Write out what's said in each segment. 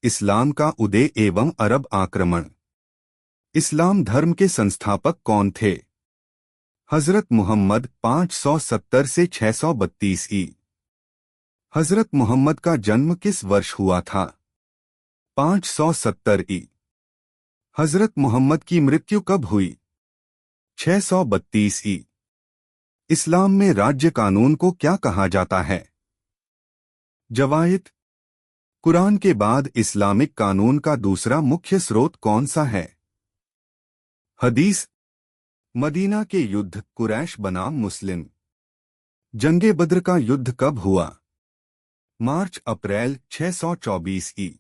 इस्लाम का उदय एवं अरब आक्रमण। इस्लाम धर्म के संस्थापक कौन थे? हजरत मुहम्मद 570 से 632 ई। हजरत मुहम्मद का जन्म किस वर्ष हुआ था? 570 ई। हजरत मुहम्मद की मृत्यु कब हुई? 632 ई। इस्लाम में राज्य कानून को क्या कहा जाता है? जवाहिद। कुरान के बाद इस्लामिक कानून का दूसरा मुख्य स्रोत कौन सा है? हदीस। मदीना के युद्ध कुरैश बनाम मुस्लिम। जंगे बद्र का युद्ध कब हुआ? मार्च अप्रैल 624 ई।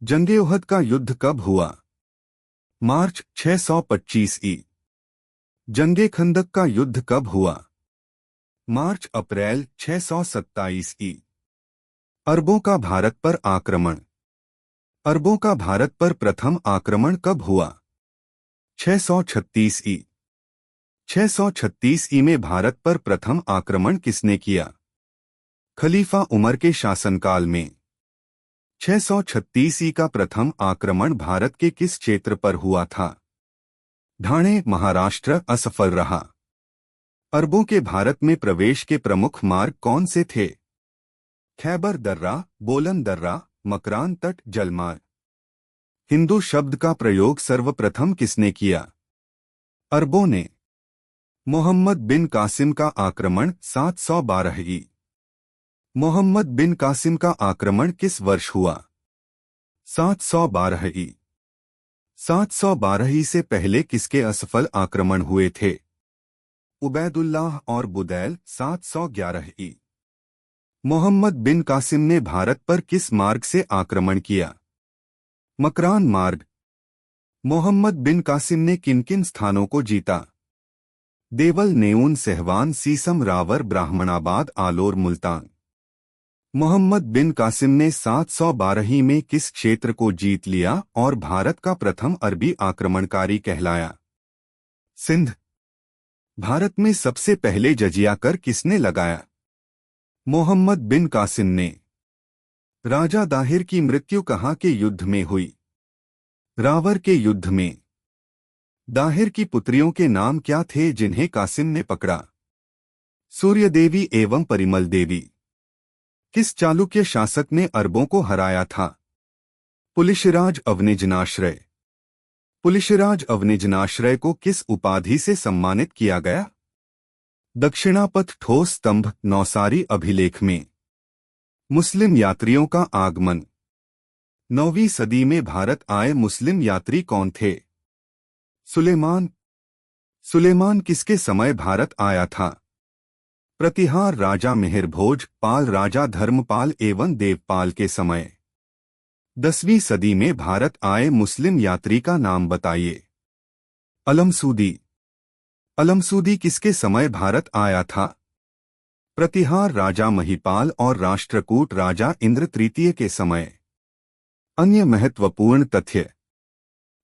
जंगे उहद का युद्ध कब हुआ? मार्च 625 ई। जंगे खंदक का युद्ध कब हुआ? मार्च अप्रैल 627 ई। अरबों का भारत पर आक्रमण। अरबों का भारत पर प्रथम आक्रमण कब हुआ? 636 ई। 636 ई में भारत पर प्रथम आक्रमण किसने किया? खलीफा उमर के शासनकाल में। 636 ई का प्रथम आक्रमण भारत के किस क्षेत्र पर हुआ था? ढाणे महाराष्ट्र असफल रहा। अरबों के भारत में प्रवेश के प्रमुख मार्ग कौन से थे? खैबर दर्रा, बोलन दर्रा, मकरान तट, जलमार्ग। हिंदू शब्द का प्रयोग सर्वप्रथम किसने किया? अरबों ने। मोहम्मद बिन कासिम का आक्रमण 712 ई। मोहम्मद बिन कासिम का आक्रमण किस वर्ष हुआ? 712 ई। 712 ई से पहले किसके असफल आक्रमण हुए थे? उबैदुल्लाह और बुदैल 711 ई। मोहम्मद बिन कासिम ने भारत पर किस मार्ग से आक्रमण किया? मकरान मार्ग। मोहम्मद बिन कासिम ने किन किन स्थानों को जीता? देवल, नेऊन, सहवान, सीसम, रावर, ब्राह्मणाबाद, आलोर, मुल्तान। मोहम्मद बिन कासिम ने 712 में किस क्षेत्र को जीत लिया और भारत का प्रथम अरबी आक्रमणकारी कहलाया? सिंध। भारत में सबसे पहले जजिया कर किसने लगाया? मोहम्मद बिन कासिम ने। राजा दाहिर की मृत्यु कहाँ के युद्ध में हुई? रावर के युद्ध में। दाहिर की पुत्रियों के नाम क्या थे जिन्हें कासिम ने पकड़ा? सूर्य देवी एवं परिमल देवी। किस चालुक्य शासक ने अरबों को हराया था? पुलिशराज अवनिजनाश्रय। पुलिशराज अवनिजनाश्रय को किस उपाधि से सम्मानित किया गया? दक्षिणापथ ठोस स्तंभ, नौसारी अभिलेख में। मुस्लिम यात्रियों का आगमन। 9वीं सदी में भारत आए मुस्लिम यात्री कौन थे? सुलेमान। सुलेमान किसके समय भारत आया था? प्रतिहार राजा मेहर भोज, पाल राजा धर्मपाल एवं देवपाल के समय। 10वीं सदी में भारत आए मुस्लिम यात्री का नाम बताइए। अलमसूदी। अलमसूदी किसके समय भारत आया था? प्रतिहार राजा महिपाल और राष्ट्रकूट राजा इंद्र तृतीय के समय। अन्य महत्वपूर्ण तथ्य।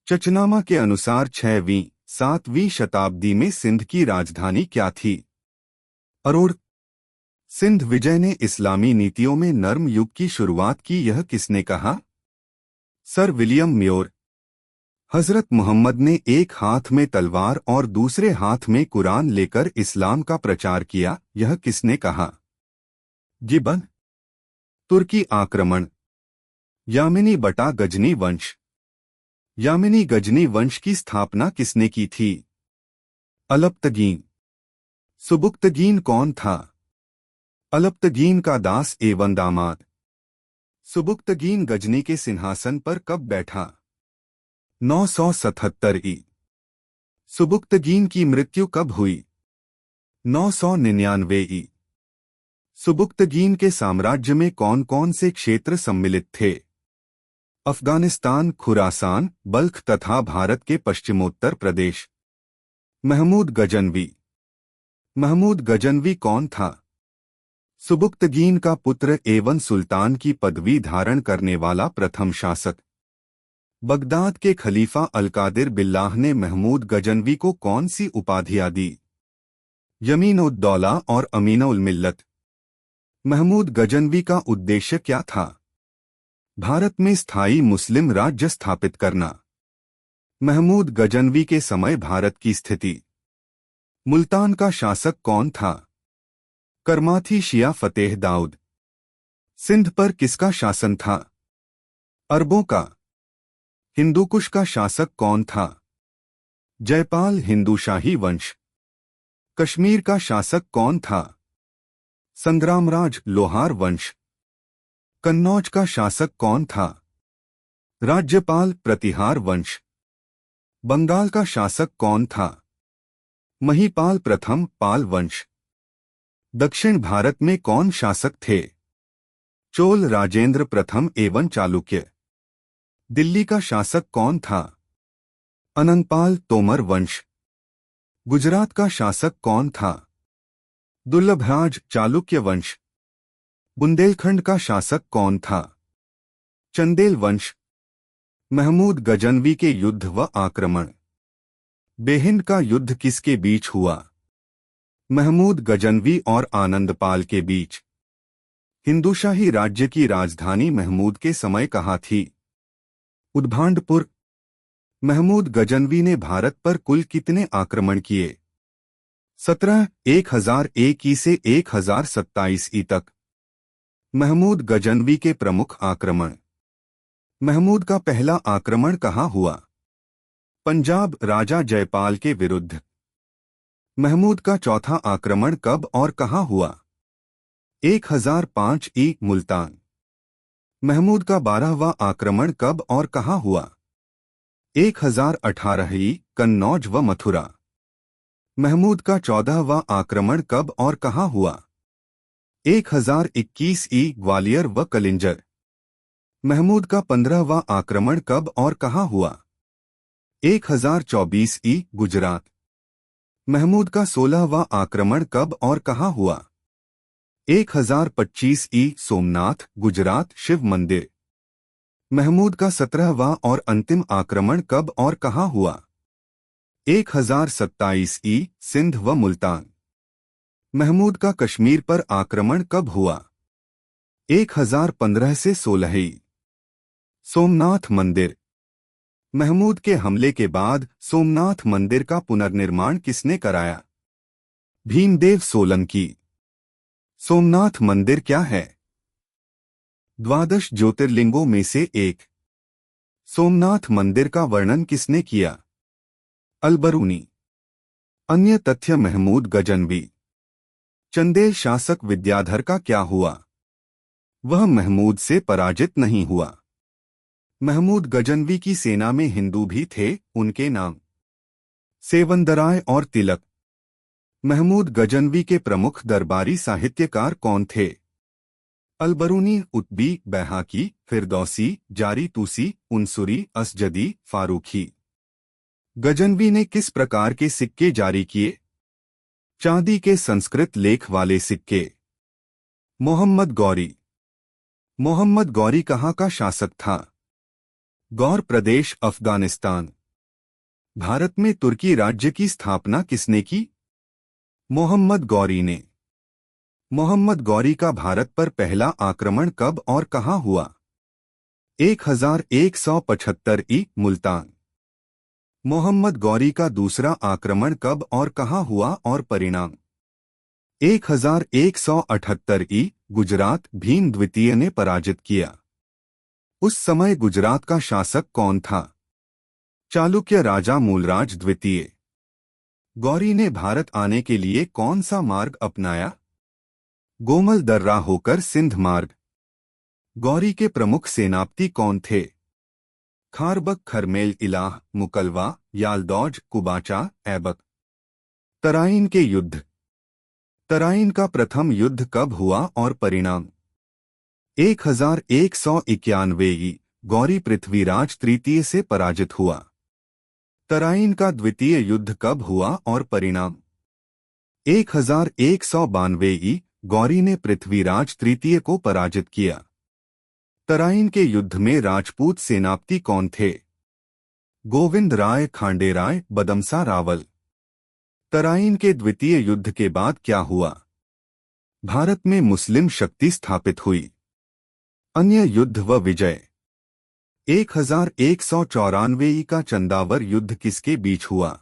चचनामा के अनुसार 6वीं 7वीं शताब्दी में सिंध की राजधानी क्या थी? अरोड़। सिंध विजय ने इस्लामी नीतियों में नर्म युग की शुरुआत की, यह किसने कहा? Sir William more. हजरत मोहम्मद ने एक हाथ में तलवार और दूसरे हाथ में कुरान लेकर इस्लाम का प्रचार किया, यह किसने कहा? गिबन। तुर्की आक्रमण। यामिनी बटा गजनी वंश। यामिनी गजनी वंश की स्थापना किसने की थी? अलप्तगीन। सुबुक्तगीन कौन था? अलप्तगीन का दास एवं दामाद। सुबुक्तगीन गजनी के सिंहासन पर कब बैठा? 977 ई। सुबुक्तगीन की मृत्यु कब हुई? 999 ई। सुबुक्तगीन के साम्राज्य में कौन कौन से क्षेत्र सम्मिलित थे? अफगानिस्तान, खुरासान, बल्ख तथा भारत के पश्चिमोत्तर प्रदेश। महमूद गजनवी। महमूद गजनवी कौन था? सुबुक्तगीन का पुत्र एवं सुल्तान की पदवी धारण करने वाला प्रथम शासक। बगदाद के खलीफा अलकादिर बिल्लाह ने महमूद गजनवी को कौन सी उपाधियां दी? यमीन-उद-दौला और अमीन-उल-मिल्लत। महमूद गजनवी का उद्देश्य क्या था? भारत में स्थायी मुस्लिम राज्य स्थापित करना। महमूद गजनवी के समय भारत की स्थिति। मुल्तान का शासक कौन था? करमाथी शिया फतेह दाऊद। सिंध पर किसका शासन था? अरबों का। हिंदूकुश का शासक कौन था? जयपाल हिंदू शाही वंश। कश्मीर का शासक कौन था? संग्रामराज लोहार वंश। कन्नौज का शासक कौन था? राज्यपाल प्रतिहार वंश। बंगाल का शासक कौन था? महिपाल प्रथम पाल वंश। दक्षिण भारत में कौन शासक थे? चोल राजेंद्र प्रथम एवं चालुक्य। दिल्ली का शासक कौन था? अनंगपाल तोमर वंश। गुजरात का शासक कौन था? दुर्लभराज चालुक्य वंश। बुंदेलखंड का शासक कौन था? चंदेल वंश। महमूद गजनवी के युद्ध व आक्रमण। बेहिंद का युद्ध किसके बीच हुआ? महमूद गजनवी और आनंदपाल के बीच। हिंदूशाही राज्य की राजधानी महमूद के समय कहाँ थी? उद्भांडपुर। महमूद गजनवी ने भारत पर कुल कितने आक्रमण किए? 17 1001 ई से 1027 ई तक। महमूद गजनवी के प्रमुख आक्रमण। महमूद का पहला आक्रमण कहाँ हुआ? पंजाब राजा जयपाल के विरुद्ध। महमूद का चौथा आक्रमण कब और कहाँ हुआ? 1005 ई मुल्तान। महमूद का 12वां आक्रमण कब और कहाँ हुआ? 1018 ई कन्नौज व मथुरा। महमूद का 14वां आक्रमण कब और कहाँ हुआ? 1021 ई ग्वालियर व कलिंजर। महमूद का 15वां आक्रमण कब और कहाँ हुआ? 1024 ई गुजरात। महमूद का 16वां आक्रमण कब और कहाँ हुआ? 1025 ई सोमनाथ गुजरात शिव मंदिर। महमूद का 17वां और अंतिम आक्रमण कब और कहाँ हुआ? 1027 ई सिंध व मुल्तान। महमूद का कश्मीर पर आक्रमण कब हुआ? 1015 से 16 ई। सोमनाथ मंदिर। महमूद के हमले के बाद सोमनाथ मंदिर का पुनर्निर्माण किसने कराया? भीमदेव सोलंकी। सोमनाथ मंदिर क्या है? 12 ज्योतिर्लिंगों में से एक। सोमनाथ मंदिर का वर्णन किसने किया? अलबरूनी। अन्य तथ्य महमूद गजनवी। चंदेल शासक विद्याधर का क्या हुआ? वह महमूद से पराजित नहीं हुआ। महमूद गजनवी की सेना में हिंदू भी थे, उनके नाम सेवंदराय और तिलक। महमूद गजनवी के प्रमुख दरबारी साहित्यकार कौन थे? अलबरूनी, उत्बी, बैहाकी, फिरदौसी, जारी तूसी, उनसुरी, असजदी, फारूखी। गजनवी ने किस प्रकार के सिक्के जारी किए? चांदी के संस्कृत लेख वाले सिक्के। मोहम्मद गौरी। मोहम्मद गौरी कहाँ का शासक था? गौर प्रदेश अफगानिस्तान। भारत में तुर्की राज्य की स्थापना किसने की? मोहम्मद गौरी ने। मोहम्मद गौरी का भारत पर पहला आक्रमण कब और कहाँ हुआ? 1175 ई मुल्तान। मोहम्मद गौरी का दूसरा आक्रमण कब और कहाँ हुआ और परिणाम? 1178 ई गुजरात भीम द्वितीय ने पराजित किया। उस समय गुजरात का शासक कौन था? चालुक्य राजा मूलराज द्वितीय। गौरी ने भारत आने के लिए कौन सा मार्ग अपनाया? गोमल दर्रा होकर सिंध मार्ग। गौरी के प्रमुख सेनापति कौन थे? खारबक, खरमेल, इलाह, मुकलवा, यालदौज, कुबाचा, ऐबक। तराइन के युद्ध। तराइन का प्रथम युद्ध कब हुआ और परिणाम? 1191 ई गौरी पृथ्वीराज तृतीय से पराजित हुआ। तराइन का द्वितीय युद्ध कब हुआ और परिणाम? 1192 ई गौरी ने पृथ्वीराज तृतीय को पराजित किया। तराइन के युद्ध में राजपूत सेनापति कौन थे? गोविंद राय, खांडेराय, बदमसा रावल। तराइन के द्वितीय युद्ध के बाद क्या हुआ? भारत में मुस्लिम शक्ति स्थापित हुई। अन्य युद्ध व विजय। 1194 का चंदावर युद्ध किसके बीच हुआ?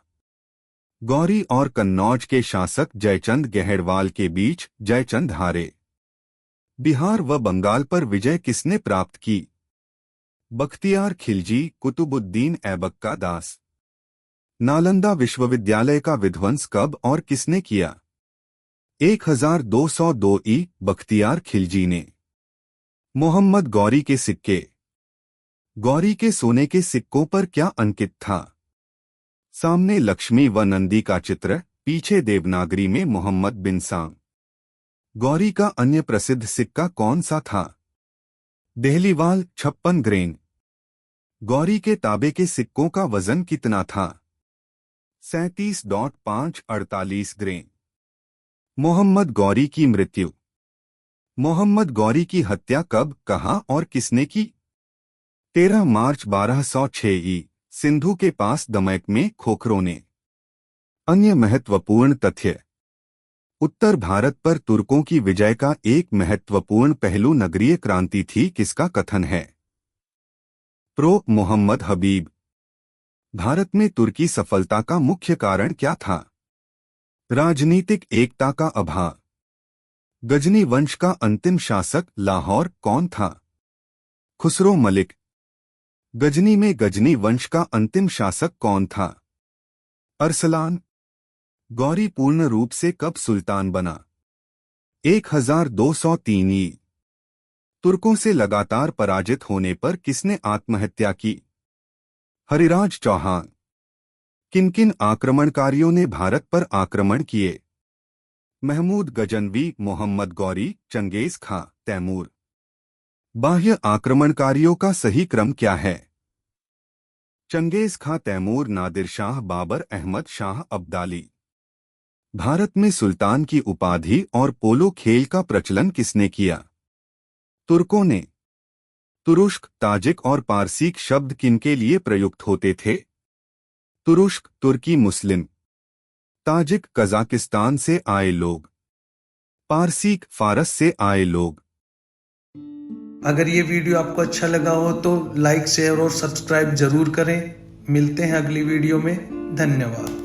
गौरी और कन्नौज के शासक जयचंद गहड़वाल के बीच जयचंद हारे। बिहार व बंगाल पर विजय किसने प्राप्त की? बख्तियार खिलजी, कुतुबुद्दीन ऐबक का दास। नालंदा विश्वविद्यालय का विध्वंस कब और किसने किया? 1202 बख्तियार खिलजी ने। मोहम्मद गौरी के सिक्के। गौरी के सोने के सिक्कों पर क्या अंकित था? सामने लक्ष्मी व नंदी का चित्र, पीछे देवनागरी में मोहम्मद बिन सांग। गौरी का अन्य प्रसिद्ध सिक्का कौन सा था? देहलीवाल 56 ग्रेन। गौरी के तांबे के सिक्कों का वजन कितना था? 37.548 ग्रेन। मोहम्मद गौरी की मृत्यु। मोहम्मद गौरी की हत्या कब, कहां और किसने की? 13 मार्च 1206 सिंधु के पास दमयक में खोखरों ने। अन्य महत्वपूर्ण तथ्य। उत्तर भारत पर तुर्कों की विजय का एक महत्वपूर्ण पहलू नगरीय क्रांति थी, किसका कथन है? प्रो मोहम्मद हबीब। भारत में तुर्की सफलता का मुख्य कारण क्या था? राजनीतिक एकता का अभाव। गजनी वंश का अंतिम शासक लाहौर कौन था? खुसरो मलिक। गजनी में गजनी वंश का अंतिम शासक कौन था? अरसलान। गौरी पूर्ण रूप से कब सुल्तान बना? 1203 तुर्कों से लगातार पराजित होने पर किसने आत्महत्या की? हरिराज चौहान। किन किन आक्रमणकारियों ने भारत पर आक्रमण किए? महमूद गजनवी, मोहम्मद गौरी, चंगेज खां, तैमूर। बाह्य आक्रमणकारियों का सही क्रम क्या है? चंगेज खां, तैमूर, नादिर शाह, बाबर, अहमद शाह अब्दाली। भारत में सुल्तान की उपाधि और पोलो खेल का प्रचलन किसने किया? तुर्कों ने। तुरुष्क, ताजिक और पारसीक शब्द किनके लिए प्रयुक्त होते थे? तुरुष्क तुर्की मुस्लिम, ताजिक कजाकिस्तान से आए लोग, पारसीक फारस से आए लोग। अगर ये वीडियो आपको अच्छा लगा हो तो लाइक, शेयर और सब्सक्राइब जरूर करें। मिलते हैं अगली वीडियो में। धन्यवाद।